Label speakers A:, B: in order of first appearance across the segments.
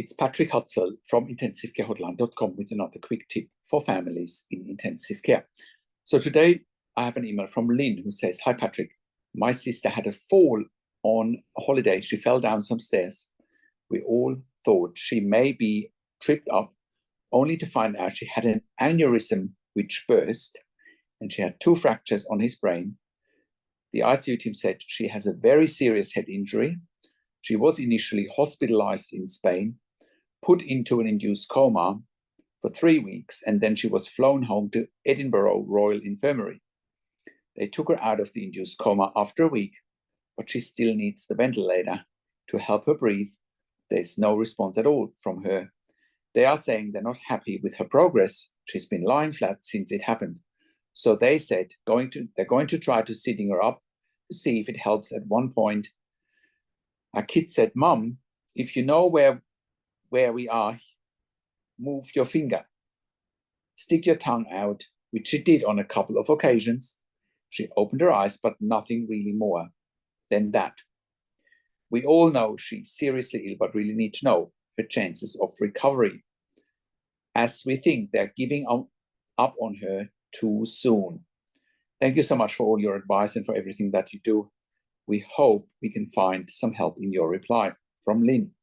A: It's Patrick Hutzel from intensivcarehotline.com with another quick tip for families in intensive care. So today I have an email from Lynn who says, "Hi Patrick, my sister had a fall on a holiday. She fell down some stairs. We all thought she may be tripped up, only to find out she had an aneurysm which burst, and she had 2 fractures on his brain. The ICU team said she has a very serious head injury. She was initially hospitalized in Spain, put into an induced coma for 3 weeks, and then she was flown home to Edinburgh Royal Infirmary. They took her out of the induced coma after a week, but she still needs the ventilator to help her breathe. There's no response at all from her. They are saying they're not happy with her progress. She's been lying flat since it happened. So they said they're going to try to sitting her up to see if it helps at one point. Our kid said, 'Mum, if you know where we are, move your finger. Stick your tongue out,' which she did on a couple of occasions. She opened her eyes, but nothing really more than that. We all know she's seriously ill, but really need to know her chances of recovery, as we think they're giving up on her too soon. Thank you so much for all your advice and for everything that you do. We hope we can find some help in your reply." From Lynn.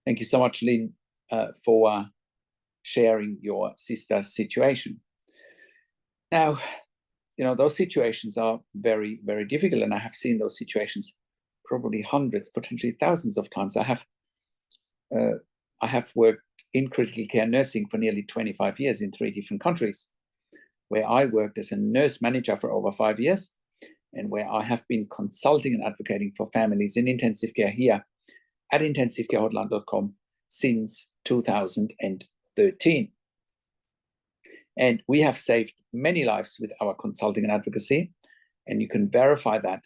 A: Thank you so much, Lynn, for sharing your sister's situation. Now, those situations are very, very difficult, and I have seen those situations probably hundreds, potentially thousands of times. I have worked in critical care nursing for nearly 25 years in 3 different countries, where I worked as a nurse manager for over 5 years, and where I have been consulting and advocating for families in intensive care here at intensivcarehotline.com since 2013. And we have saved many lives with our consulting and advocacy, and you can verify that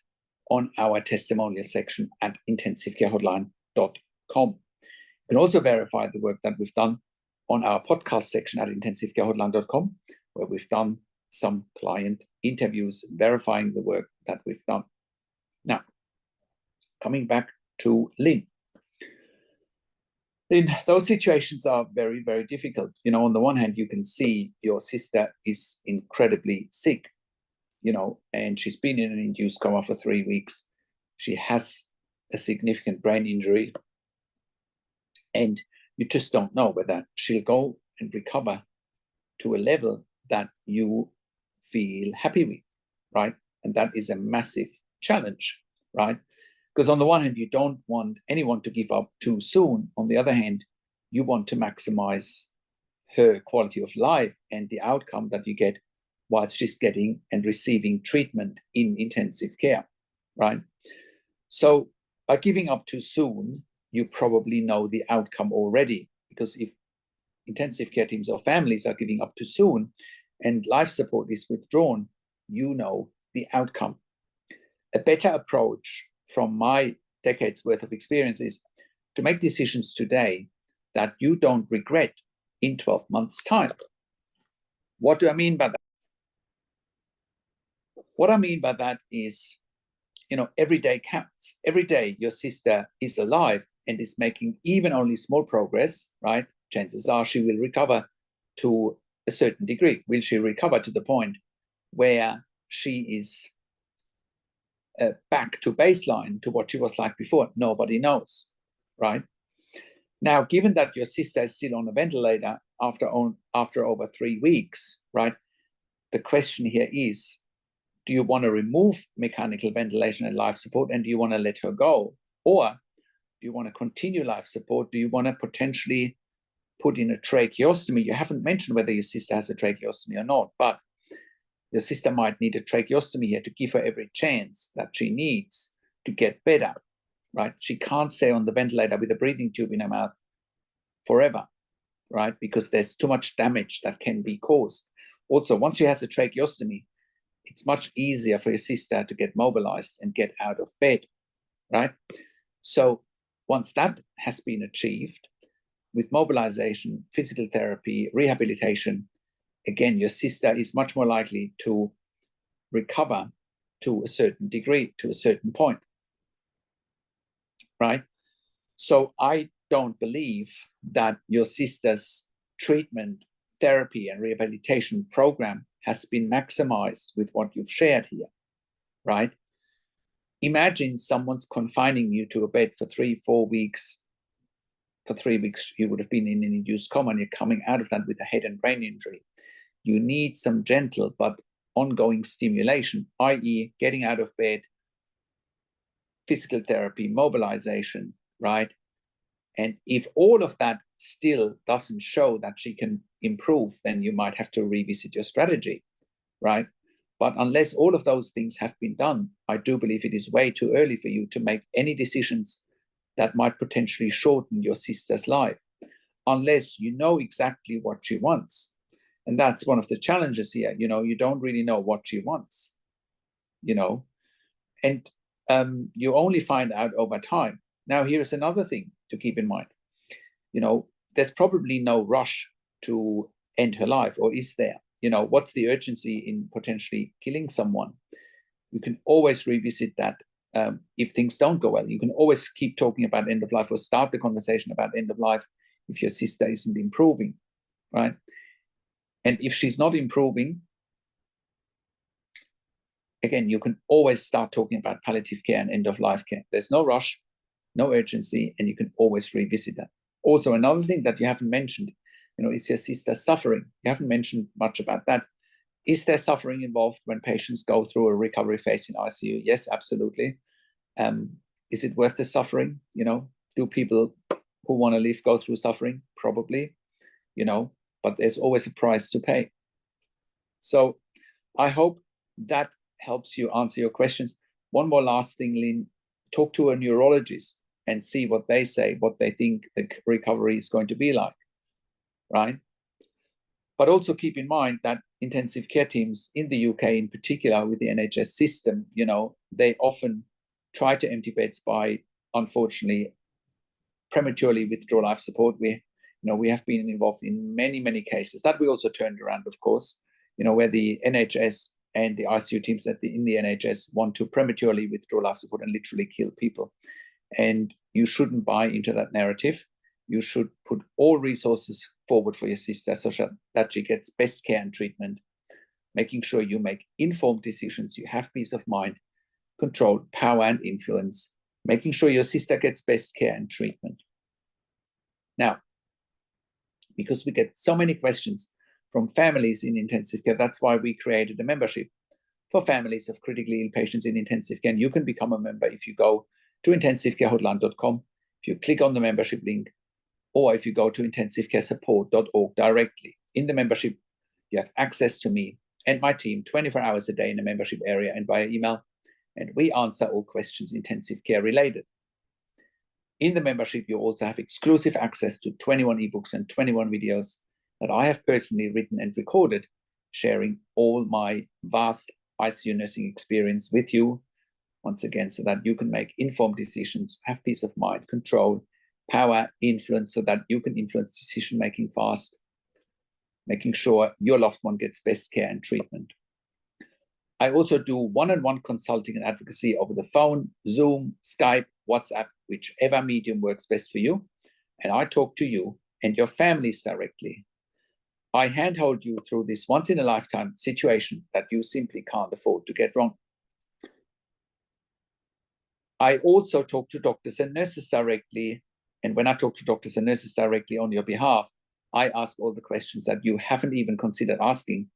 A: on our testimonial section at intensivcarehotline.com. You can also verify the work that we've done on our podcast section at intensivcarehotline.com, where we've done some client interviews verifying the work that we've done. Now, coming back to Lynn. Lynn, those situations are very, very difficult. On the one hand, you can see your sister is incredibly sick, and she's been in an induced coma for 3 weeks. She has a significant brain injury, and you just don't know whether she'll go and recover to a level that you feel happy with, right? And that is a massive challenge, right? Because on the one hand, you don't want anyone to give up too soon. On the other hand, you want to maximize her quality of life and the outcome that you get while she's getting and receiving treatment in intensive care, right? So by giving up too soon, you probably know the outcome already, because if intensive care teams or families are giving up too soon and life support is withdrawn, you know the outcome. A better approach from my decades worth of experience is to make decisions today that you don't regret in 12 months' time. What do I mean by that? What I mean by that is, every day counts. Every day your sister is alive and is making even only small progress, right? Chances are she will recover to a certain degree. Will she recover to the point where she is back to baseline, to what she was like before? Nobody knows, right? Now, given that your sister is still on a ventilator after over 3 weeks, right? The question here is, do you want to remove mechanical ventilation and life support, and do you want to let her go? Or do you want to continue life support? Do you want to potentially put in a tracheostomy? You haven't mentioned whether your sister has a tracheostomy or not, but your sister might need a tracheostomy here to give her every chance that she needs to get better, right? She can't stay on the ventilator with a breathing tube in her mouth forever, right? Because there's too much damage that can be caused. Also, once she has a tracheostomy, it's much easier for your sister to get mobilized and get out of bed, right? So once that has been achieved, with mobilization, physical therapy, rehabilitation, again, your sister is much more likely to recover to a certain degree, to a certain point, right? So I don't believe that your sister's treatment, therapy, and rehabilitation program has been maximized with what you've shared here, right? Imagine someone's confining you to a bed for 3-4 weeks. For 3 weeks, you would have been in an induced coma, and you're coming out of that with a head and brain injury. You need some gentle but ongoing stimulation, i.e. getting out of bed, physical therapy, mobilization, right? And if all of that still doesn't show that she can improve, then you might have to revisit your strategy, right? But unless all of those things have been done, I do believe it is way too early for you to make any decisions that might potentially shorten your sister's life, unless you know exactly what she wants. And that's one of the challenges here. You don't really know what she wants, and you only find out over time. Now, here's another thing to keep in mind. There's probably no rush to end her life, or is there? What's the urgency in potentially killing someone? You can always revisit that if things don't go well. You can always keep talking about end of life, or start the conversation about end of life if your sister isn't improving, right? And if she's not improving, again, you can always start talking about palliative care and end of life care. There's no rush, no urgency, and you can always revisit that. Also, another thing that you haven't mentioned, is your sister suffering? You haven't mentioned much about that. Is there suffering involved when patients go through a recovery phase in ICU? Yes, absolutely. Is it worth the suffering? Do people who want to live go through suffering? Probably, but there's always a price to pay. So I hope that helps you answer your questions. One more last thing, Lynn, talk to a neurologist and see what they say, what they think the recovery is going to be like, right? But also keep in mind that intensive care teams in the UK, in particular with the NHS system, they often try to empty beds by, unfortunately, prematurely withdraw life support. We have been involved in many, many cases that we also turned around, of course, where the NHS and the ICU teams in the NHS want to prematurely withdraw life support and literally kill people. And you shouldn't buy into that narrative. You should put all resources forward for your sister so that she gets best care and treatment, making sure you make informed decisions, you have peace of mind, control, power, and influence, making sure your sister gets best care and treatment. Now, because we get so many questions from families in intensive care, that's why we created a membership for families of critically ill patients in intensive care. And you can become a member if you go to intensivecarehotline.com, if you click on the membership link, or if you go to intensivecaresupport.org directly. In the membership, you have access to me and my team 24 hours a day in the membership area and via email, and we answer all questions intensive care related. In the membership, you also have exclusive access to 21 ebooks and 21 videos that I have personally written and recorded, sharing all my vast ICU nursing experience with you, once again, so that you can make informed decisions, have peace of mind, control, power, influence, so that you can influence decision-making fast, making sure your loved one gets best care and treatment. I also do one-on-one consulting and advocacy over the phone, Zoom, Skype, WhatsApp, whichever medium works best for you. And I talk to you and your families directly. I handhold you through this once-in-a-lifetime situation that you simply can't afford to get wrong. I also talk to doctors and nurses directly. And when I talk to doctors and nurses directly on your behalf, I ask all the questions that you haven't even considered asking,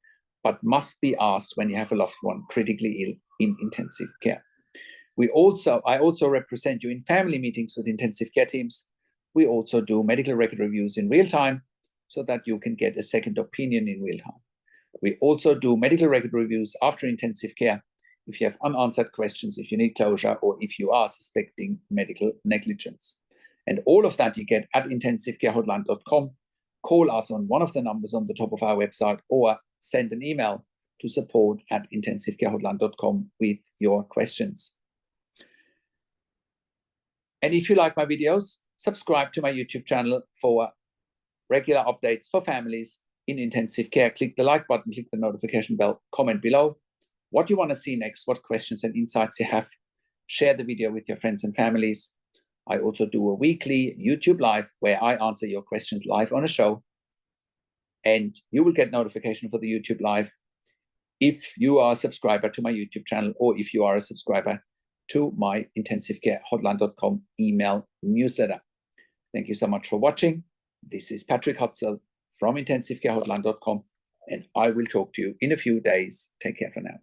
A: but must be asked when you have a loved one critically ill in intensive care. I also represent you in family meetings with intensive care teams. We also do medical record reviews in real time so that you can get a second opinion in real time. We also do medical record reviews after intensive care if you have unanswered questions, if you need closure, or if you are suspecting medical negligence. And all of that you get at intensivecarehotline.com. Call us on one of the numbers on the top of our website, or send an email to support@intensivecarehotline.com with your questions. And if you like my videos, subscribe to my YouTube channel for regular updates for families in intensive care. Click the like button, click the notification bell, comment below what you want to see next, what questions and insights you have. Share the video with your friends and families. I also do a weekly YouTube live where I answer your questions live on a show. And you will get notification for the YouTube live if you are a subscriber to my YouTube channel, or if you are a subscriber to my intensivecarehotline.com email newsletter. Thank you so much for watching. This is Patrick Hutzel from intensivecarehotline.com, and I will talk to you in a few days. Take care for now.